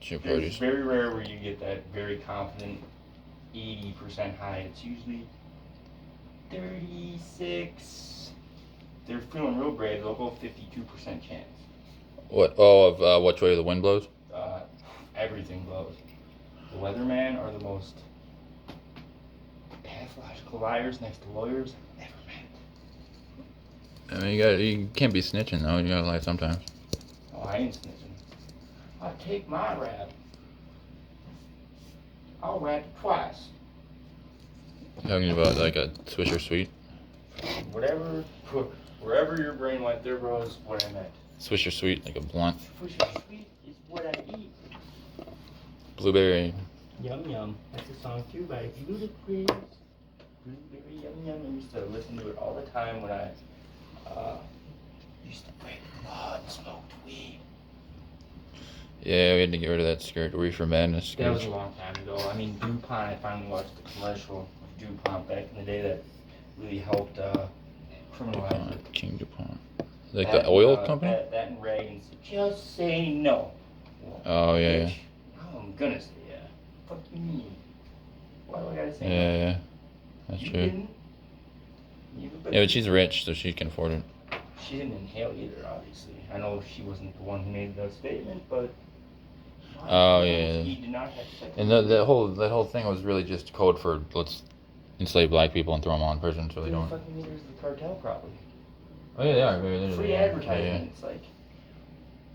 Two It's parties. very rare where you get that very confident 80% high. It's usually 36. They're feeling real brave. They'll go 52% chance. What? Oh, of which way the wind blows? Everything blows. The weatherman are the most pathological liars next to lawyers I've ever met. I mean, you can't be snitching though. You gotta lie sometimes. Oh, I ain't snitching. I'll take my rap. I'll rap it twice. Talking about like a Swisher Sweet. Wherever your brain went there, bro, is what I meant. Swisher Sweet, like a blunt. Swisher Sweet is what I eat. Blueberry. Yum Yum. That's a song too by Ludacris. Blueberry Yum Yum. I used to listen to it all the time when I used to break mud and smoked weed. Yeah, we had to get rid of that skirt. Reefer Madness That was skirt. a long time ago. I mean, DuPont, I finally watched the commercial of DuPont back in the day that really helped criminalize it. DuPont, King DuPont. Like the oil company? That and Reagan said, just say no. Well, Oh, yeah, bitch, now I'm gonna say yeah. What do you mean? Why do I gotta say no? Yeah. That's You true. didn't? Yeah, but she's rich, so she can afford it. She didn't inhale either, obviously. I know she wasn't the one who made that statement, but... Oh, yeah. He did not have sex. And that whole thing was really just code for let's enslave black people and throw them all in prison so they don't. fucking leaders of the cartel, probably. Oh yeah, they are. They're Free advertising. It's like...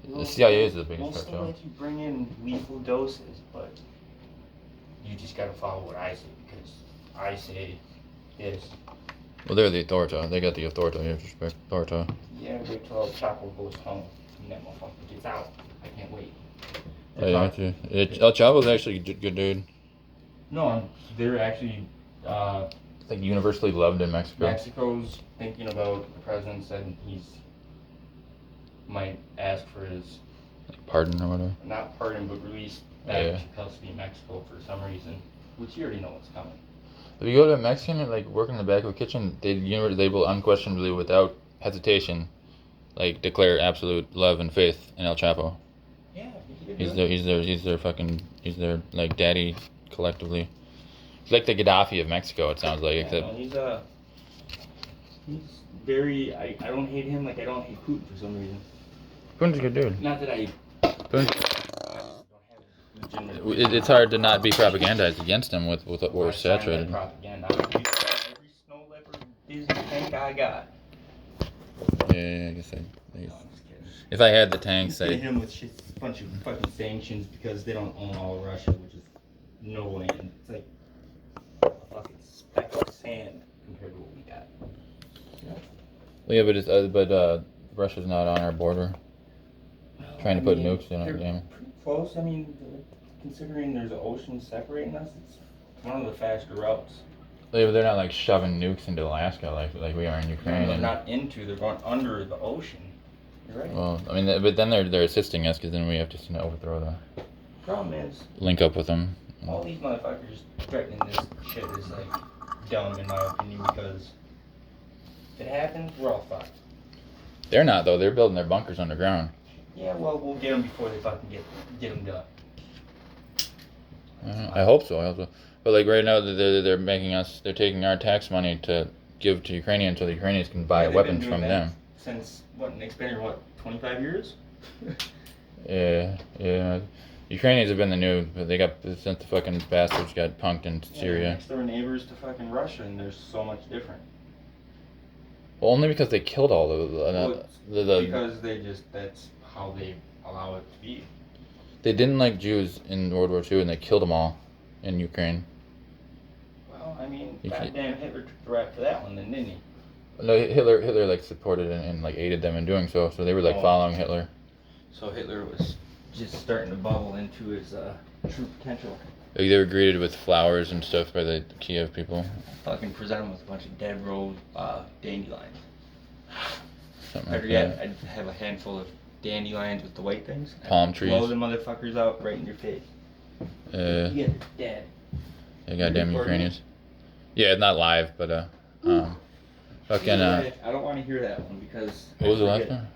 The CIA is the biggest Most cartel. of let you bring in lethal doses, but you just gotta follow what I say, because I say this. Well, they're the authority. They got the authority. You have to respect authority. Yeah, wait till El Chapo goes home and that motherfucker gets out. I can't wait. Oh, yeah, too. El Chapo's actually a good dude. No, they're actually, Like universally loved in Mexico. Mexico's thinking about, the president said might ask for his, Like pardon or whatever. not pardon, but release back to custody in Mexico for some reason, which you already know what's coming. If you go to a Mexican and like work in the back of a kitchen, they will unquestionably, without hesitation, like declare absolute love and faith in El Chapo. Yeah, He's their like daddy collectively. He's like the Gaddafi of Mexico. It sounds like. Yeah, Except no, he's very. I don't hate him like I don't hate Putin for some reason. Putin's a good dude. Not that I. It's hard to not be propagandized against him with what we're saturated. Propaganda. Every snow leopard Disney tank I got. Yeah, I guess No, I'm just kidding. if I had the tanks, Hit I him with a bunch of fucking sanctions because they don't own all of Russia, which is no land. It's like a fucking speck of sand compared to what we got. yeah, but Russia's not on our border. Trying to put nukes in our game. Pretty close. I mean, considering there's an ocean separating us, it's one of the faster routes. Yeah, but they're not like shoving nukes into Alaska like we are in Ukraine. They're not they're going under the ocean. You're right. Well, I mean, but then they're assisting us because then we have to overthrow the. Problem is, Link up with them. all these motherfuckers threatening this shit is like dumb in my opinion because if it happens, we're all fucked. They're not though. They're building their bunkers underground. Yeah, well, we'll get them before they fucking get them done. I hope so. But like right now, they're making us. They're taking our tax money to give to Ukrainians so the Ukrainians can buy They've weapons been from doing them. that since what? Nick's been here 25 years? Yeah. Ukrainians have been the new, but they got since the fucking bastards got punked in Syria. Next door neighbors to fucking Russia, and they're so much different. Well, only because they killed all the Because that's how they allow it to be. They didn't like Jews in World War II, and they killed them all in Ukraine. Well, I mean, goddamn Hitler took the rap for that one, then didn't he? No, Hitler like supported and like aided them in doing so. So they were like following Hitler. So Hitler was just starting to bubble into his true potential. Like they were greeted with flowers and stuff by the Kiev people. Fucking present him with a bunch of dead rolled dandelions. Something like Better that. yet, I'd have a handful of dandelions with the white things. Palm trees. Blow the motherfuckers out right in your face. You get dead. Yeah, goddamn Ukrainians. Yeah, not live, but fucking I don't want to hear that one because. What was the last one?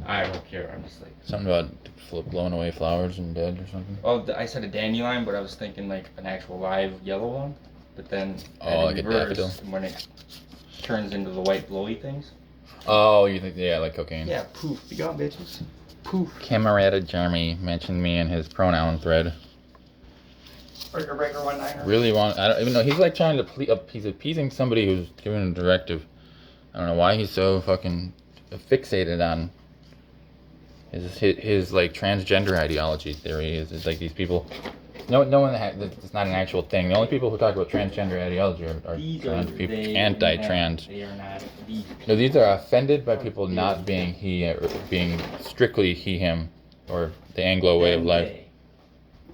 I don't care. I'm just like. Something about blowing away flowers and dead or something. Oh, I said a dandelion, but I was thinking like an actual live yellow one. But then Like a daffodil. when it turns into the white blowy things. Oh, you think like cocaine? Yeah, poof. Be gone, bitches. Poof. Camarada Jeremy mentioned me in his pronoun thread. Regular 1-9er. Really want? I don't even know. He's like trying to he's appeasing somebody who's giving a directive. I don't know why he's so fucking fixated on his like transgender ideology theory. Is like these people. No one it's not an actual thing. The only people who talk about transgender ideology are trans people, anti-trans. They are not these. No, these are offended by people not being he or being strictly he him or the Anglo way of life.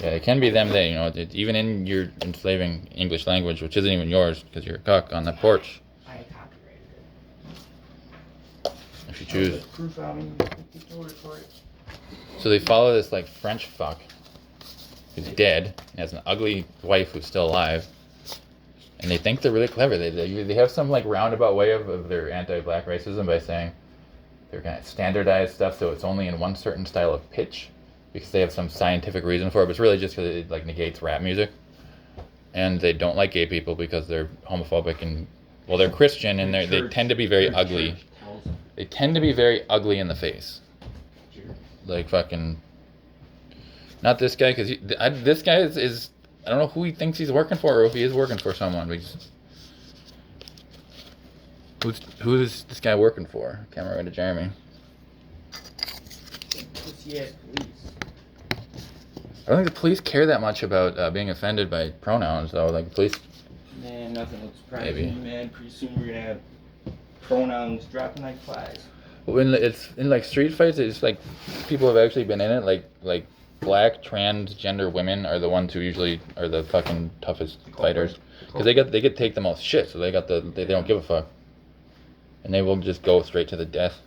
Yeah, it can be them, they, you know, even in your enslaving English language, which isn't even yours because you're a cuck on the porch. I copyrighted it. If you choose. Proof on me. So they follow this like French fuck who's dead and has an ugly wife who's still alive, and they think they're really clever. They have some like roundabout way of their anti-black racism by saying they're gonna standardize stuff so it's only in one certain style of pitch because they have some scientific reason for it, but it's really just because it like negates rap music. And they don't like gay people because they're homophobic and well, they're Christian and they tend to be very ugly. They tend to be very ugly in the face. Like fucking. Not this guy, because this guy is I don't know who he thinks he's working for or if he is working for someone. But who is this guy working for? Camarada Jeremy. Yes, please. I don't think the police care that much about being offended by pronouns, though. Like the police. Man, nothing will surprise Maybe. me, man. Pretty soon we're gonna have pronouns dropping like flies. But when it's in like street fights, it's like people have actually been in it. Like black transgender women are the ones who usually are the fucking toughest fighters because they get to take the most shit. So they don't give a fuck, and they will just go straight to the death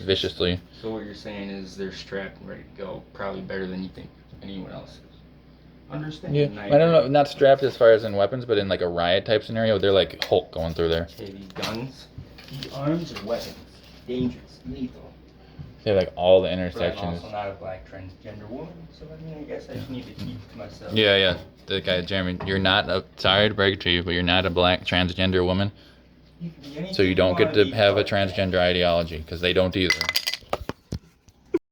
viciously. So what you're saying is they're strapped and ready to go, probably better than you think anyone else is. Understand? Yeah, I don't know, not strapped as far as in weapons, but in like a riot type scenario, they're like Hulk going through there. Okay, these guns, these arms are weapons, dangerous, lethal. They have like all the But I'm intersections. also not a black transgender woman, so I mean, I guess I just need to keep it to myself. Yeah. The guy, Jeremy, you're not sorry to break it to you, but you're not a black transgender woman, You can be anything so you don't get wanna to be, have a but- transgender ideology because they don't either.